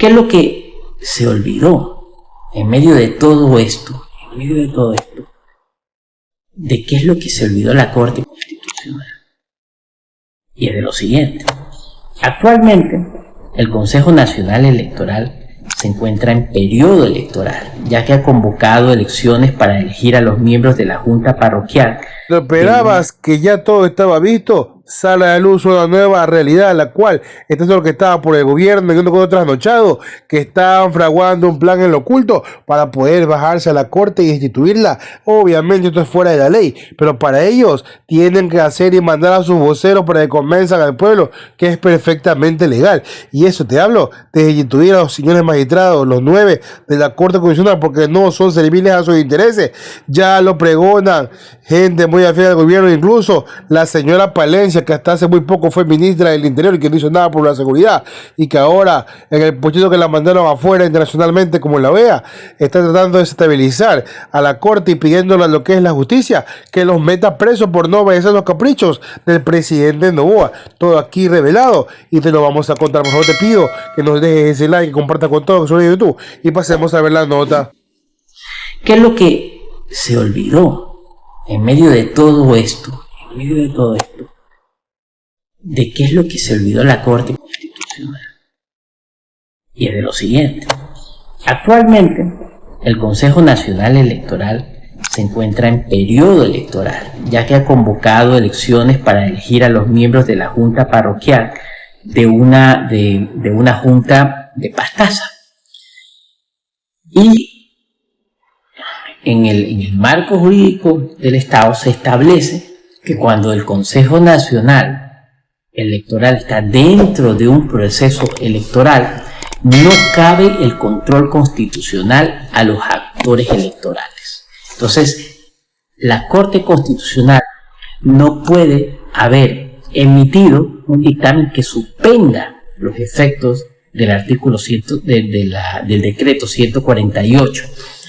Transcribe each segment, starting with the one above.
¿Qué es lo que se olvidó en medio de todo esto? ¿De qué es lo que se olvidó la Corte Constitucional? Y es de lo siguiente. Actualmente, el Consejo Nacional Electoral se encuentra en periodo electoral, ya que ha convocado elecciones para elegir a los miembros de la Junta Parroquial. ¿No esperabas que ya todo estaba visto? Sale a la luz una nueva realidad, la cual esto es lo que estaba por el gobierno y uno con trasnochado, que estaban fraguando un plan en lo oculto para poder bajarse a la corte y instituirla. Obviamente esto es fuera de la ley, pero para ellos tienen que hacer y mandar a sus voceros para que convenzan al pueblo que es perfectamente legal. Y eso te hablo de instituir a los señores magistrados, los 9 de la Corte Constitucional, porque no son serviles a sus intereses. Ya lo pregonan gente muy afín al gobierno, incluso la señora Palencia, que hasta hace muy poco fue ministra del Interior y que no hizo nada por la seguridad, y que ahora en el pochito que la mandaron afuera internacionalmente como la OEA, está tratando de estabilizar a la Corte y pidiéndole a lo que es la justicia que los meta presos por no obedecer los caprichos del presidente Noboa. Todo aquí revelado y te lo vamos a contar. Por favor te pido que nos dejes ese like y compartas con todos sobre YouTube y pasemos a ver la nota. ¿Qué es lo que se olvidó en medio de todo esto? ¿De qué es lo que se olvidó la Corte Constitucional? Y es de lo siguiente. Actualmente, el Consejo Nacional Electoral se encuentra en periodo electoral, ya que ha convocado elecciones para elegir a los miembros de la Junta Parroquial de una junta de Pastaza. Y en el marco jurídico del Estado se establece que cuando el Consejo Nacional Electoral está dentro de un proceso electoral, no cabe el control constitucional a los actores electorales. Entonces, la Corte Constitucional no puede haber emitido un dictamen que suspenda los efectos del artículo del decreto 148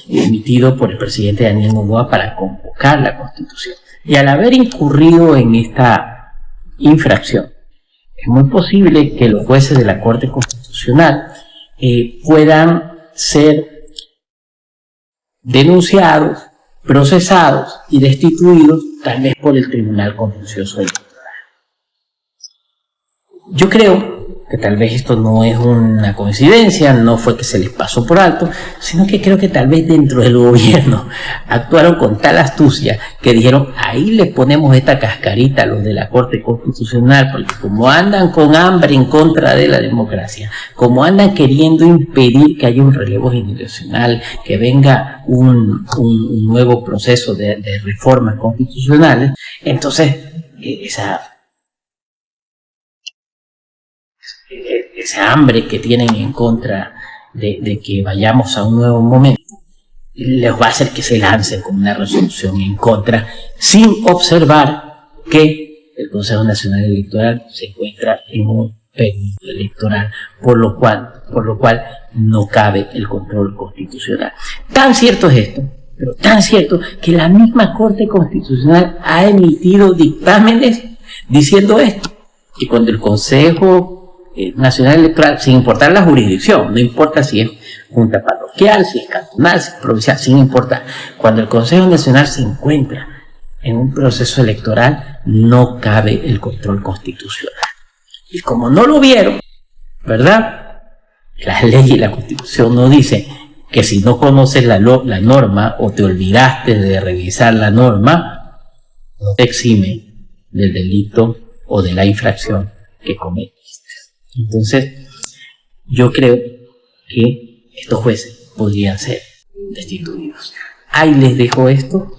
emitido por el presidente Daniel Noboa para convocar la Constitución. Y al haber incurrido en esta infracción, es muy posible que los jueces de la Corte Constitucional puedan ser denunciados, procesados y destituidos, tal vez por el Tribunal Contencioso Electoral. Yo creo que tal vez esto no es una coincidencia, no fue que se les pasó por alto, sino que creo que tal vez dentro del gobierno actuaron con tal astucia que dijeron, ahí le ponemos esta cascarita a los de la Corte Constitucional, porque como andan con hambre en contra de la democracia, como andan queriendo impedir que haya un relevo generacional, que venga un nuevo proceso de reformas constitucionales, entonces esa hambre que tienen en contra de que vayamos a un nuevo momento, les va a hacer que se lancen con una resolución en contra, sin observar que el Consejo Nacional Electoral se encuentra en un periodo electoral, por lo cual no cabe el control constitucional. Tan cierto es esto, pero tan cierto que la misma Corte Constitucional ha emitido dictámenes diciendo esto, que cuando el Consejo Nacional Electoral, sin importar la jurisdicción, no importa si es junta parroquial, si es cantonal, si es provincial, sin importar, cuando el Consejo Nacional se encuentra en un proceso electoral, no cabe el control constitucional. Y como no lo vieron, ¿verdad? Las leyes y la Constitución no dicen que si no conoces la norma o te olvidaste de revisar la norma, no te exime del delito o de la infracción que cometiste. Entonces, yo creo que estos jueces podrían ser destituidos. Ahí les dejo esto.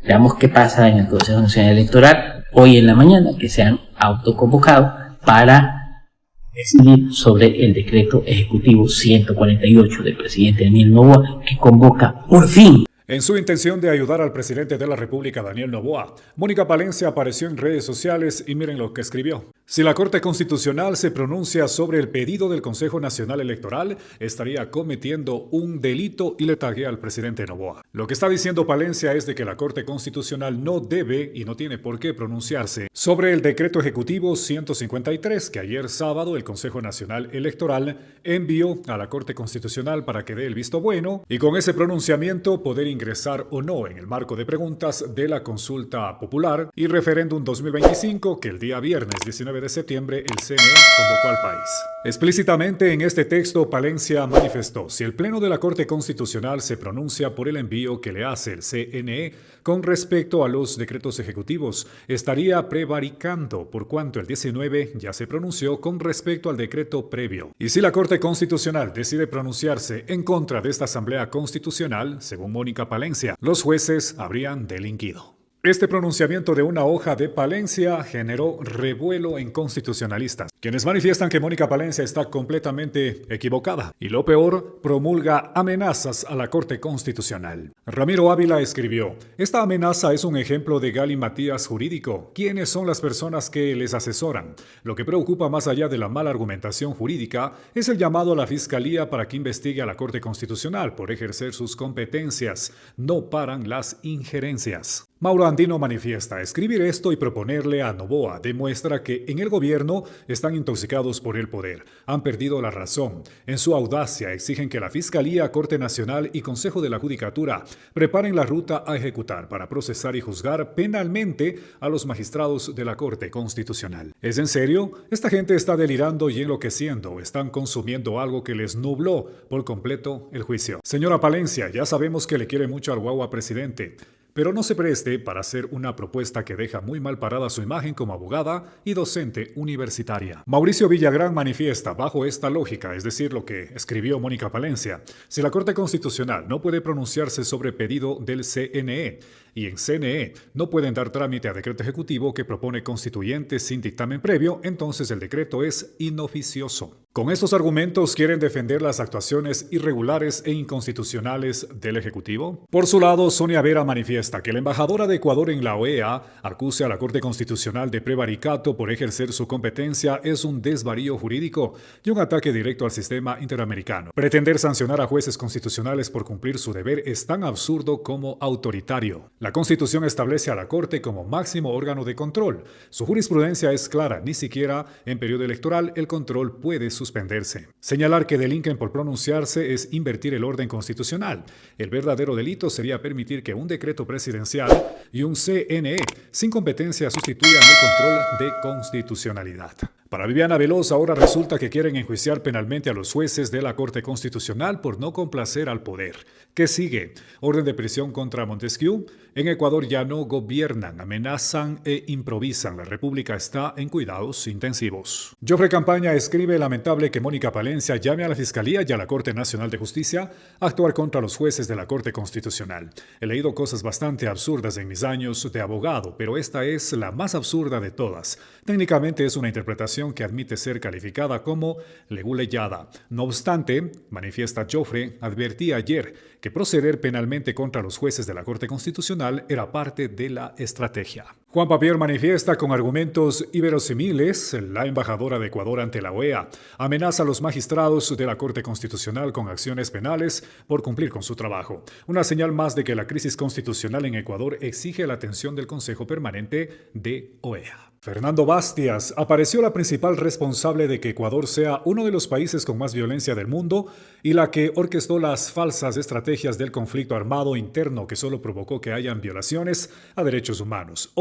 Veamos qué pasa en el Consejo Nacional Electoral hoy en la mañana, que se han autoconvocado para decidir sobre el decreto ejecutivo 148 del presidente Daniel Noboa, que convoca por fin En su intención de ayudar al presidente de la República, Daniel Noboa, Mónica Palencia apareció en redes sociales y miren lo que escribió. Si la Corte Constitucional se pronuncia sobre el pedido del Consejo Nacional Electoral, estaría cometiendo un delito y le taguea al presidente Noboa. Lo que está diciendo Palencia es de que la Corte Constitucional no debe y no tiene por qué pronunciarse sobre el decreto ejecutivo 153 que ayer sábado el Consejo Nacional Electoral envió a la Corte Constitucional para que dé el visto bueno y con ese pronunciamiento poder ingresar o no en el marco de preguntas de la consulta popular y referéndum 2025 que el día viernes 19 de septiembre el CNE convocó al país. Explícitamente en este texto Palencia manifestó: si el Pleno de la Corte Constitucional se pronuncia por el envío que le hace el CNE con respecto a los decretos ejecutivos, estaría prevaricando por cuanto el 19 ya se pronunció con respecto al decreto previo. Y si la Corte Constitucional decide pronunciarse en contra de esta Asamblea Constitucional, según Mónica Palencia, los jueces habrían delinquido. Este pronunciamiento de una hoja de Palencia generó revuelo en constitucionalistas, quienes manifiestan que Mónica Palencia está completamente equivocada y lo peor, promulga amenazas a la Corte Constitucional. Ramiro Ávila escribió: esta amenaza es un ejemplo de galimatías jurídico. ¿Quiénes son las personas que les asesoran? Lo que preocupa más allá de la mala argumentación jurídica es el llamado a la Fiscalía para que investigue a la Corte Constitucional por ejercer sus competencias. No paran las injerencias. Mauro Andino manifiesta: escribir esto y proponerle a Noboa demuestra que en el gobierno están intoxicados por el poder, han perdido la razón. En su audacia exigen que la Fiscalía, Corte Nacional y Consejo de la Judicatura preparen la ruta a ejecutar para procesar y juzgar penalmente a los magistrados de la Corte Constitucional. ¿Es en serio? Esta gente está delirando y enloqueciendo, están consumiendo algo que les nubló por completo el juicio. Señora Palencia, ya sabemos que le quiere mucho al guagua presidente, pero no se preste para hacer una propuesta que deja muy mal parada su imagen como abogada y docente universitaria. Mauricio Villagrán manifiesta: bajo esta lógica, es decir, lo que escribió Mónica Palencia, si la Corte Constitucional no puede pronunciarse sobre pedido del CNE y en CNE no pueden dar trámite a decreto ejecutivo que propone constituyente sin dictamen previo, entonces el decreto es inoficioso. Con estos argumentos quieren defender las actuaciones irregulares e inconstitucionales del Ejecutivo. Por su lado, Sonia Vera manifiesta que la embajadora de Ecuador en la OEA acuse a la Corte Constitucional de prevaricato por ejercer su competencia es un desvarío jurídico y un ataque directo al sistema interamericano. Pretender sancionar a jueces constitucionales por cumplir su deber es tan absurdo como autoritario. La Constitución establece a la Corte como máximo órgano de control. Su jurisprudencia es clara, ni siquiera en periodo electoral el control puede suspenderse. Señalar que delinquen por pronunciarse es invertir el orden constitucional. El verdadero delito sería permitir que un decreto presidencial y un CNE sin competencia sustituyan el control de constitucionalidad. Para Viviana Veloz, ahora resulta que quieren enjuiciar penalmente a los jueces de la Corte Constitucional por no complacer al poder. ¿Qué sigue? Orden de prisión contra Montesquieu. En Ecuador ya no gobiernan, amenazan e improvisan. La República está en cuidados intensivos. Joffre Campaña escribe: lamentable que Mónica Palencia llame a la Fiscalía y a la Corte Nacional de Justicia a actuar contra los jueces de la Corte Constitucional. He leído cosas bastante absurdas en mis años de abogado, pero esta es la más absurda de todas. Técnicamente es una interpretación que admite ser calificada como leguleyada. No obstante, manifiesta Joffre, advertí ayer que proceder penalmente contra los jueces de la Corte Constitucional era parte de la estrategia. Juan Papier manifiesta con argumentos inverosímiles: la embajadora de Ecuador ante la OEA amenaza a los magistrados de la Corte Constitucional con acciones penales por cumplir con su trabajo. Una señal más de que la crisis constitucional en Ecuador exige la atención del Consejo Permanente de OEA. Fernando Bastias: apareció la principal responsable de que Ecuador sea uno de los países con más violencia del mundo y la que orquestó las falsas estrategias del conflicto armado interno que solo provocó que hayan violaciones a derechos humanos.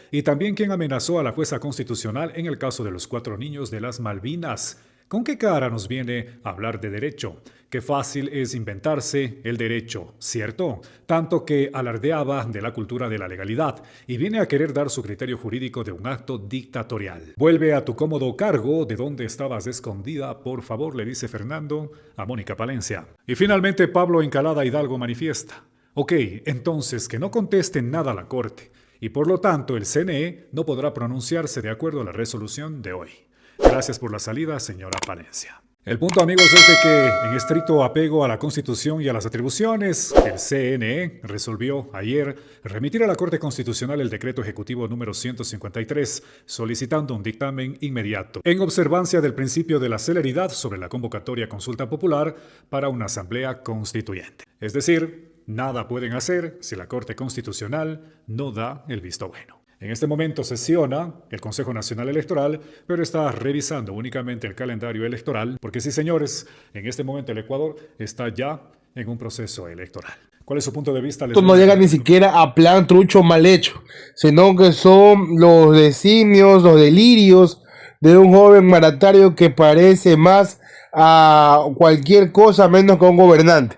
Y también quien amenazó a la jueza constitucional en el caso de los 4 niños de las Malvinas. ¿Con qué cara nos viene a hablar de derecho? Qué fácil es inventarse el derecho, ¿cierto? Tanto que alardeaba de la cultura de la legalidad y viene a querer dar su criterio jurídico de un acto dictatorial. Vuelve a tu cómodo cargo de donde estabas escondida, por favor, le dice Fernando a Mónica Palencia. Y finalmente Pablo Encalada Hidalgo manifiesta: ok, entonces que no contesten nada a la Corte y por lo tanto el CNE no podrá pronunciarse de acuerdo a la resolución de hoy. Gracias por la salida, señora Palencia. El punto, amigos, es de que, en estricto apego a la Constitución y a las atribuciones, el CNE resolvió ayer remitir a la Corte Constitucional el decreto ejecutivo número 153, solicitando un dictamen inmediato, en observancia del principio de la celeridad sobre la convocatoria a consulta popular para una asamblea constituyente. Es decir, nada pueden hacer si la Corte Constitucional no da el visto bueno. En este momento sesiona el Consejo Nacional Electoral, pero está revisando únicamente el calendario electoral, porque sí, señores, en este momento el Ecuador está ya en un proceso electoral. ¿Cuál es su punto de vista? Esto no llega ni siquiera a plan trucho mal hecho, sino que son los designios, los delirios de un joven mandatario que parece más a cualquier cosa menos que un gobernante.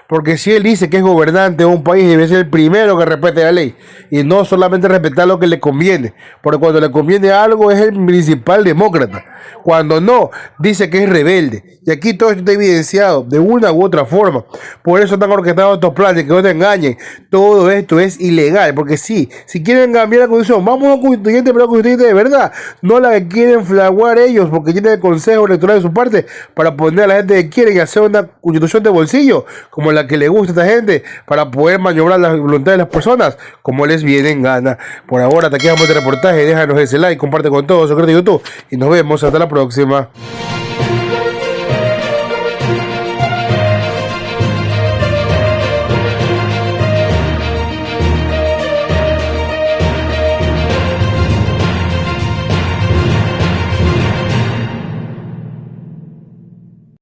Porque si él dice que es gobernante de un país, debe ser el primero que respete la ley y no solamente respetar lo que le conviene, porque cuando le conviene algo es el principal demócrata, cuando no, dice que es rebelde. Y aquí todo esto está evidenciado de una u otra forma. Por eso están orquestados estos planes, que no te engañen. Todo esto es ilegal, porque sí, si quieren cambiar la constitución, vamos a un constituyente, pero un constituyente de verdad, no la que quieren fraguar ellos, porque tienen el Consejo Electoral de su parte para poner a la gente que quieren y hacer una constitución de bolsillo, como la que le gusta a esta gente, para poder maniobrar la voluntad de las personas como les viene en gana. Por ahora, hasta aquí vamos este reportaje. Déjanos ese like, comparte con todos, suscríbete a YouTube y nos vemos hasta la próxima.